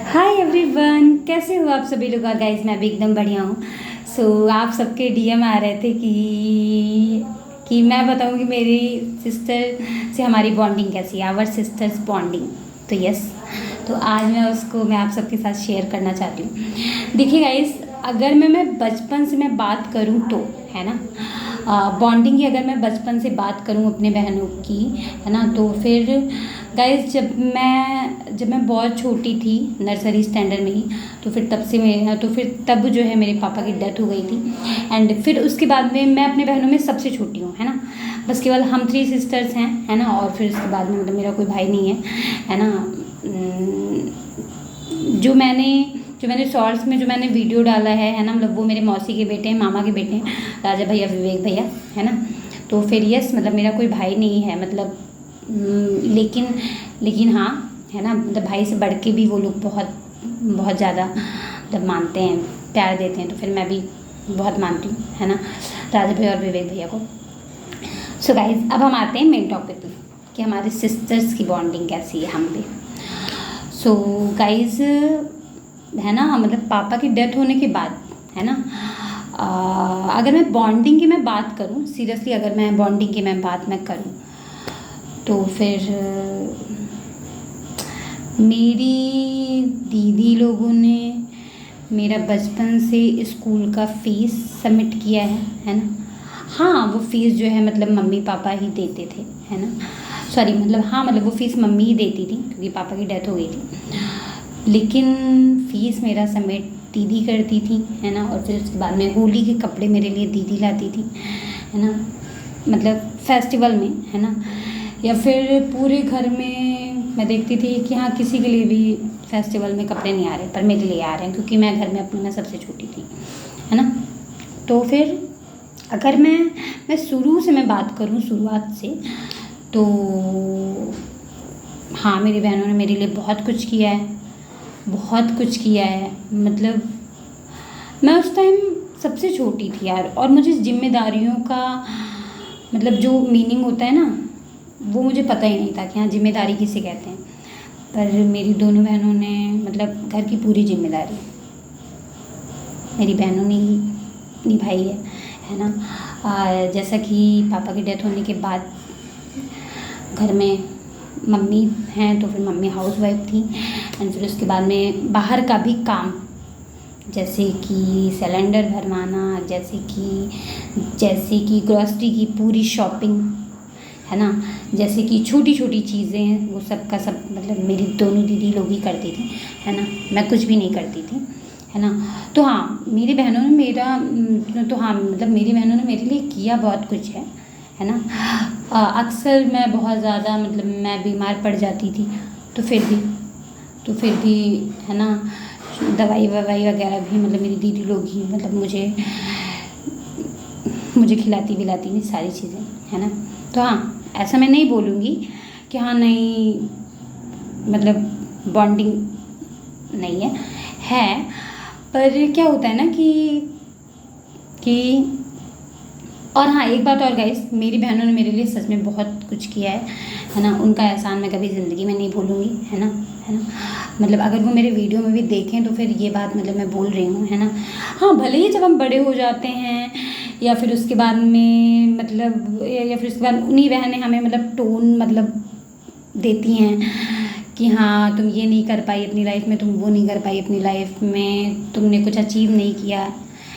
Hi everyone, कैसे हो आप सभी लोग। गाइस मैं भी एकदम बढ़िया हूँ। आप सबके डीएम आ रहे थे कि मैं बताऊँगी मेरी सिस्टर से हमारी बॉन्डिंग कैसी है, आवर सिस्टर्स बॉन्डिंग। तो यस, तो आज मैं आप सबके साथ शेयर करना चाहती हूँ। देखिए गाइस, अगर मैं बचपन से मैं बात करूँ तो है ना, बॉन्डिंग की अगर मैं बचपन से बात करूँ अपने बहनों की, है ना, तो फिर गाइस जब मैं बहुत छोटी थी, नर्सरी स्टैंडर्ड में ही, तो फिर तब जो है मेरे पापा की डेथ हो गई थी। एंड फिर उसके बाद में मैं अपने बहनों में सबसे छोटी हूँ, है ना। बस केवल हम 3 सिस्टर्स हैं, है ना। और फिर उसके बाद में मतलब मेरा कोई भाई नहीं है ना। जो मैंने शॉर्ट्स में जो मैंने वीडियो डाला है ना, मतलब वो मेरे मौसी के बेटे हैं, मामा के बेटे हैं, राजा भैया, विवेक भैया, है ना। तो फिर यस, मतलब मेरा कोई भाई नहीं है, मतलब लेकिन हाँ, है ना, मतलब भाई से बढ़ के भी वो लोग बहुत बहुत ज़्यादा मतलब मानते हैं, प्यार देते हैं। तो फिर मैं भी बहुत मानती हूँ, है ना, राजा भैया और विवेक भैया को। सो गाइज, अब हम आते हैं मेन टॉपिक पे कि हमारे सिस्टर्स की बॉन्डिंग कैसी है हम भी। सो गाइज, है ना, मतलब पापा की डेथ होने के बाद, है ना, अगर मैं बॉन्डिंग की मैं बात करूँ, सीरियसली अगर मैं बॉन्डिंग की बात करूँ, तो फिर मेरी दीदी लोगों ने मेरा बचपन से स्कूल का फ़ीस सबमिट किया है ना। हाँ, वो फ़ीस जो है मतलब मम्मी पापा ही देते थे, है ना। सॉरी, मतलब हाँ, मतलब वो फ़ीस मम्मी ही देती थी क्योंकि पापा की डेथ हो गई थी। लेकिन फ़ीस मेरा सबमिट दीदी करती थी, है ना। और फिर उसके बाद में होली के कपड़े मेरे लिए दीदी लाती थी, है ना, मतलब फेस्टिवल में, है ना। या फिर पूरे घर में मैं देखती थी कि हाँ, किसी के लिए भी फेस्टिवल में कपड़े नहीं आ रहे, पर मेरे लिए आ रहे हैं क्योंकि मैं घर में अपनी में सबसे छोटी थी, है ना। तो फिर अगर मैं शुरू से मैं बात करूँ, शुरुआत से, तो हाँ, मेरी बहनों ने मेरे लिए बहुत कुछ किया है, बहुत कुछ किया है। मतलब मैं उस टाइम सबसे छोटी थी यार, और मुझे जिम्मेदारियों का मतलब जो मीनिंग होता है ना, वो मुझे पता ही नहीं था कि हाँ, जिम्मेदारी किसे कहते हैं। पर मेरी दोनों बहनों ने मतलब घर की पूरी जिम्मेदारी मेरी बहनों ने ही निभाई है ना। जैसा कि पापा की डेथ होने के बाद घर में मम्मी हैं, तो फिर मम्मी हाउस वाइफ थी। एंड फिर उसके बाद में बाहर का भी काम, जैसे कि सिलेंडर भरवाना, जैसे कि ग्रॉसरी की पूरी शॉपिंग, है ना, जैसे कि छोटी छोटी चीज़ें, वो सब का सब मतलब मेरी दोनों दीदी लोग ही करती थी, है ना। मैं कुछ भी नहीं करती थी, है ना। तो हाँ, मेरी बहनों ने मेरी बहनों ने मेरे लिए किया बहुत कुछ है ना। अक्सर मैं बहुत ज़्यादा मतलब मैं बीमार पड़ जाती थी, तो फिर भी है ना, दवाई ववाई वगैरह भी मतलब मेरी दीदी लोग ही मतलब मुझे खिलाती पिलाती थी सारी चीज़ें, है ना। तो हाँ, ऐसा मैं नहीं बोलूँगी कि हाँ नहीं, मतलब बॉन्डिंग नहीं है। पर क्या होता है ना कि और हाँ, एक बात और गाइस, मेरी बहनों ने मेरे लिए सच में बहुत कुछ किया है ना। उनका एहसान मैं कभी ज़िंदगी में नहीं भूलूँगी, है ना। मतलब अगर वो मेरे वीडियो में भी देखें तो फिर ये बात मतलब मैं बोल रही हूँ, है ना। हाँ, भले ही जब हम बड़े हो जाते हैं या फिर उसके बाद में मतलब या फिर उसके बाद उन्हीं बहनें हमें मतलब टोन मतलब देती हैं कि हाँ, तुम ये नहीं कर पाई अपनी लाइफ में, तुम वो नहीं कर पाई अपनी लाइफ में, तुमने कुछ अचीव नहीं किया,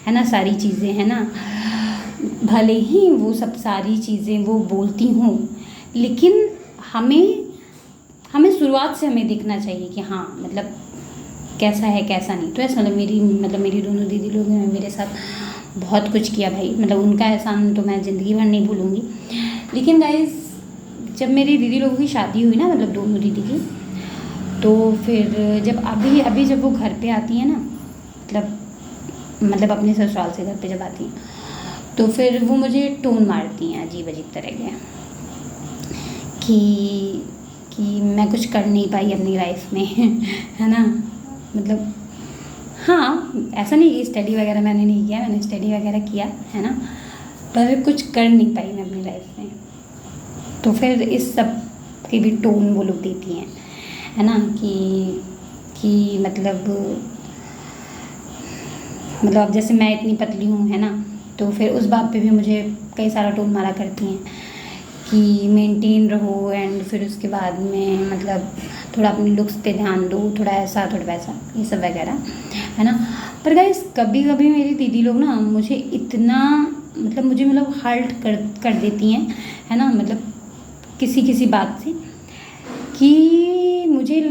है ना, सारी चीज़ें, है ना। भले ही वो सब सारी चीज़ें वो बोलती हूँ, लेकिन हमें शुरुआत से हमें देखना चाहिए कि हाँ, मतलब कैसा है कैसा नहीं। तो ऐसा मतलब मेरी दोनों दीदी लोग ने मेरे साथ बहुत कुछ किया भाई, मतलब उनका एहसान तो मैं ज़िंदगी भर नहीं भूलूँगी। लेकिन गाइस, जब मेरी दीदी लोगों की शादी हुई ना, मतलब दोनों दीदी की, तो फिर जब अभी जब वो घर पे आती है ना, मतलब अपने ससुराल से घर पे जब आती हैं, तो फिर वो मुझे टोन मारती हैं अजीब अजीब तरह के कि मैं कुछ कर नहीं पाई अपनी लाइफ में है ना। मतलब हाँ, ऐसा नहीं कि स्टडी वगैरह मैंने नहीं किया, मैंने स्टडी वगैरह किया, है ना, पर कुछ कर नहीं पाई मैं अपनी लाइफ में। तो फिर इस सब की भी टोन वो लोग देती हैं, है ना, कि मतलब अब जैसे मैं इतनी पतली हूँ, है ना, तो फिर उस बात पे भी मुझे कई सारा टोन मारा करती हैं कि मेंटेन रहो, एंड फिर उसके बाद में मतलब थोड़ा अपनी लुक्स पे ध्यान दो, थोड़ा ऐसा थोड़ा वैसा, ये सब वगैरह, है ना। पर गाइस कभी कभी मेरी दीदी लोग ना मुझे इतना मुझे हर्ट कर देती हैं, है ना, किसी किसी बात से, कि मुझे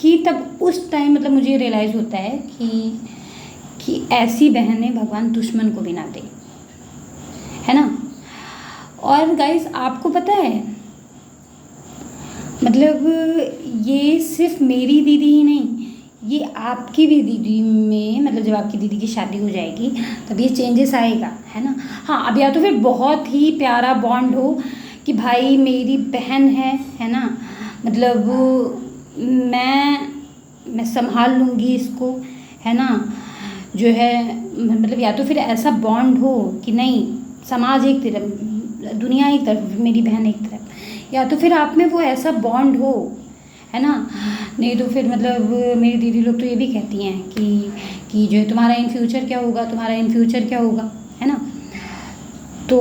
कि तब उस टाइम मुझे रियलाइज़ होता है कि ऐसी बहनें भगवान दुश्मन को भी ना दे, है ना। और गाइस आपको पता है ये सिर्फ मेरी दीदी ही नहीं, ये आपकी भी दीदी में जब आपकी दीदी की शादी हो जाएगी तब ये चेंजेस आएगा, है ना। हाँ, अब या तो फिर बहुत ही प्यारा बॉन्ड हो कि भाई मेरी बहन है ना, मैं संभाल लूँगी इसको, है ना, जो है या तो फिर ऐसा बॉन्ड हो कि नहीं, समाज एक तरफ, दुनिया एक तरफ, मेरी बहन एक तरफ, या तो फिर आप में वो ऐसा बॉन्ड हो, है ना। नहीं तो फिर मेरी दीदी लोग तो ये भी कहती हैं कि जो है तुम्हारा इन फ्यूचर क्या होगा, तुम्हारा इन फ्यूचर क्या होगा, है ना। तो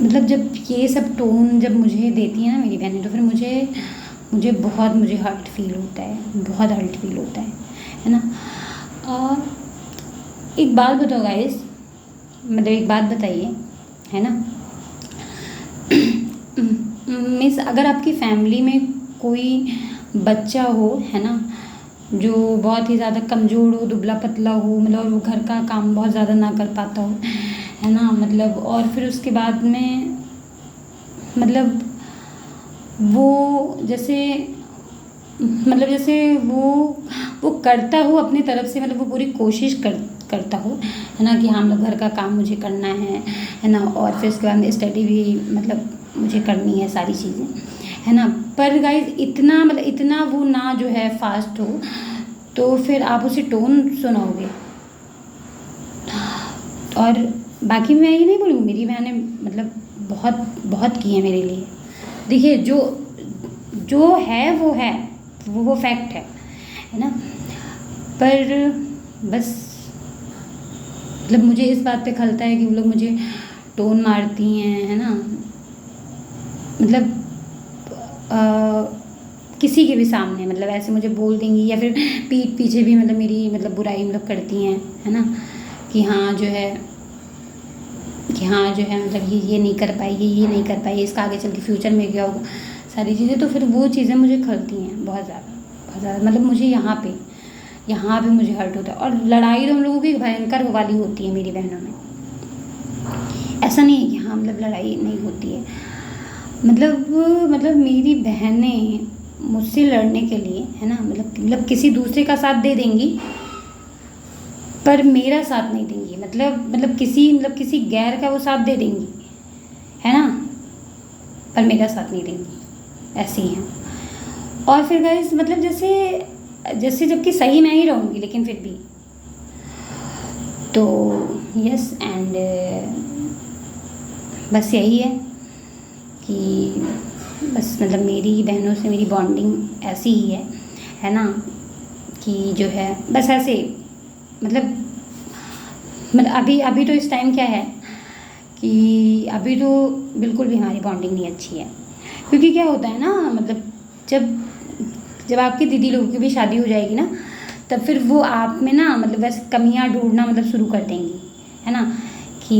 जब ये सब टोन जब मुझे देती है ना मेरी बहनें, तो फिर मुझे बहुत हर्ट फील होता है, बहुत हर्ट फील होता है ना। और एक बात बताओ गाइस, एक बात बताइए, है ना, मिस अगर आपकी फैमिली में कोई बच्चा हो, है ना, जो बहुत ही ज़्यादा कमज़ोर हो, दुबला पतला हो, और वो घर का काम बहुत ज़्यादा ना कर पाता हो, है ना, और फिर उसके बाद में वो जैसे जैसे वो करता हो अपनी तरफ से, वो पूरी कोशिश करता हो, है ना, कि हाँ घर का काम मुझे करना है ना, और फिर उसके बाद में स्टडी भी मुझे करनी है, सारी चीज़ें, है ना। पर गाइस इतना वो ना जो है फास्ट हो, तो फिर आप उसे टोन सुनाओगे। और बाकी मैं ये नहीं बोलूँगी, मेरी बहनें बहुत बहुत की है मेरे लिए। देखिए जो है वो फैक्ट है ना। पर बस मुझे इस बात पे खलता है कि वो लोग मुझे टोन मारती हैं, है ना, किसी के भी सामने ऐसे मुझे बोल देंगी, या फिर पीठ पीछे भी मेरी बुराई करती हैं, है ना, कि हाँ जो है ये नहीं कर पाएगी, ये नहीं कर पाएगी, इसका आगे चल के फ्यूचर में क्या होगा, सारी चीज़ें। तो फिर वो चीज़ें मुझे खलती हैं बहुत ज़्यादा, मुझे यहाँ पे मुझे हर्ट होता है। और लड़ाई तो हम लोगों की भयंकर वाली होती है मेरी बहनों में, ऐसा नहीं है कि हाँ लड़ाई नहीं होती है, मेरी बहनें मुझसे लड़ने के लिए, है ना, किसी दूसरे का साथ दे देंगी पर मेरा साथ नहीं देंगी, किसी गैर का वो साथ दे देंगी, है ना, पर मेरा साथ नहीं देंगी, ऐसी हैं। और फिर गाइस जैसे जबकि सही मैं ही रहूँगी, लेकिन फिर भी तो यस, एंड बस यही है कि बस मेरी बहनों से मेरी बॉन्डिंग ऐसी ही है ना, कि जो है बस ऐसे अभी तो इस टाइम क्या है कि अभी तो बिल्कुल भी हमारी बॉन्डिंग नहीं अच्छी है, क्योंकि क्या होता है ना, जब आपकी दीदी लोगों की भी शादी हो जाएगी ना, तब फिर वो आप में ना वैसे कमियां ढूंढना शुरू कर देंगी, है ना, कि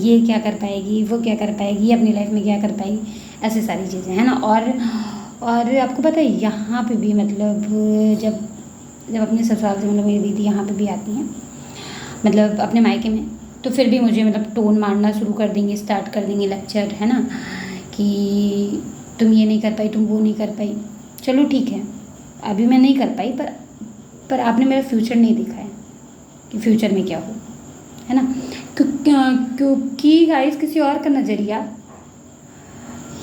ये क्या कर पाएगी, वो क्या कर पाएगी, अपनी लाइफ में क्या कर पाएगी, ऐसे सारी चीज़ें, है ना। और आपको पता है यहाँ पे भी जब अपने ससुराल से मेरी दीदी यहाँ पे भी आती हैं अपने मायके में, तो फिर भी मुझे टोन मारना शुरू कर देंगे, स्टार्ट कर देंगे लेक्चर, है ना, कि तुम ये नहीं कर पाई, तुम वो नहीं कर पाई। चलो ठीक है, अभी मैं नहीं कर पाई, पर आपने मेरा फ्यूचर नहीं देखा है कि फ्यूचर में क्या हो, है ना। क्योंकि गाइस किसी और का नज़रिया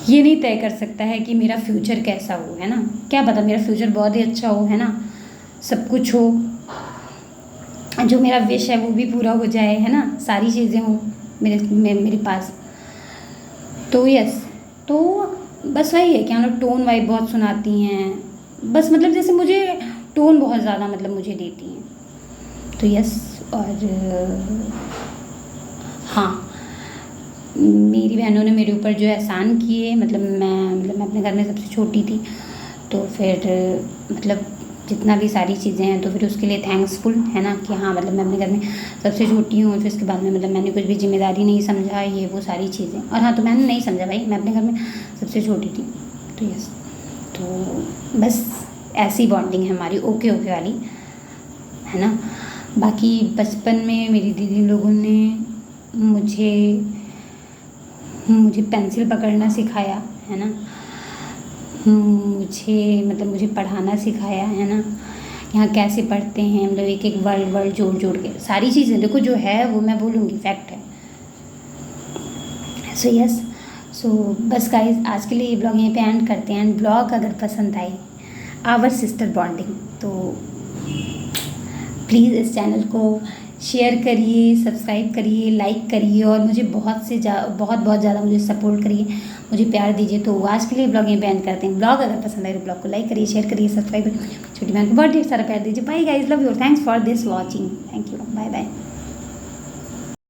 ये नहीं तय कर सकता है कि मेरा फ्यूचर कैसा हो, है ना। क्या पता मेरा फ्यूचर बहुत ही अच्छा हो, है ना, सब कुछ हो, जो मेरा विश है वो भी पूरा हो जाए, है ना, सारी चीज़ें हो मेरे पास। तो यस, तो बस वही है कि हम लोग टोन वाइब बहुत सुनाती हैं, बस मतलब जैसे मुझे टोन बहुत ज़्यादा मतलब मुझे देती हैं। तो यस, और हाँ, मेरी बहनों ने मेरे ऊपर जो एहसान किए, मतलब मैं अपने घर में सबसे छोटी थी, तो फिर मतलब जितना भी सारी चीज़ें हैं तो फिर उसके लिए थैंक्सफुल है ना, कि हाँ मतलब मैं अपने घर में सबसे छोटी हूँ। फिर उसके बाद में मतलब मैंने कुछ भी जिम्मेदारी नहीं समझा, ये वो सारी चीज़ें। और हाँ, तो मैंने नहीं समझा भाई, मैं अपने घर में सबसे छोटी थी। तो यस, तो बस ऐसी बॉन्डिंग है हमारी, ओके ओके वाली, है ना। बाकी बचपन में मेरी दीदी लोगों ने मुझे मुझे पेंसिल पकड़ना सिखाया, है ना। मुझे पढ़ाना सिखाया, है ना। यहाँ कैसे पढ़ते हैं मतलब एक एक वर्ड वर्ड जोड़ जोड़ के सारी चीज़ें, देखो जो है वो मैं बोलूँगी फैक्ट है। सो यस, सो बस गाइस, आज के लिए ये ब्लॉग यहीं पे एंड करते हैं। एंड ब्लॉग अगर पसंद आए आवर सिस्टर बॉन्डिंग, तो प्लीज़ इस चैनल को शेयर करिए, सब्सक्राइब करिए, लाइक करिए, और मुझे बहुत बहुत ज़्यादा मुझे सपोर्ट करिए, मुझे प्यार दीजिए। तो आज के लिए ब्लॉग यहीं पे एंड करते हैं। ब्लॉग अगर पसंद आए तो ब्लॉग को लाइक करिए, शेयर करिए, सब्सक्राइब करिए, छोटी बहन को बहुत ढेर सारा प्यार दीजिए। Bye guys, love you, thanks for this watching, thank you, bye bye.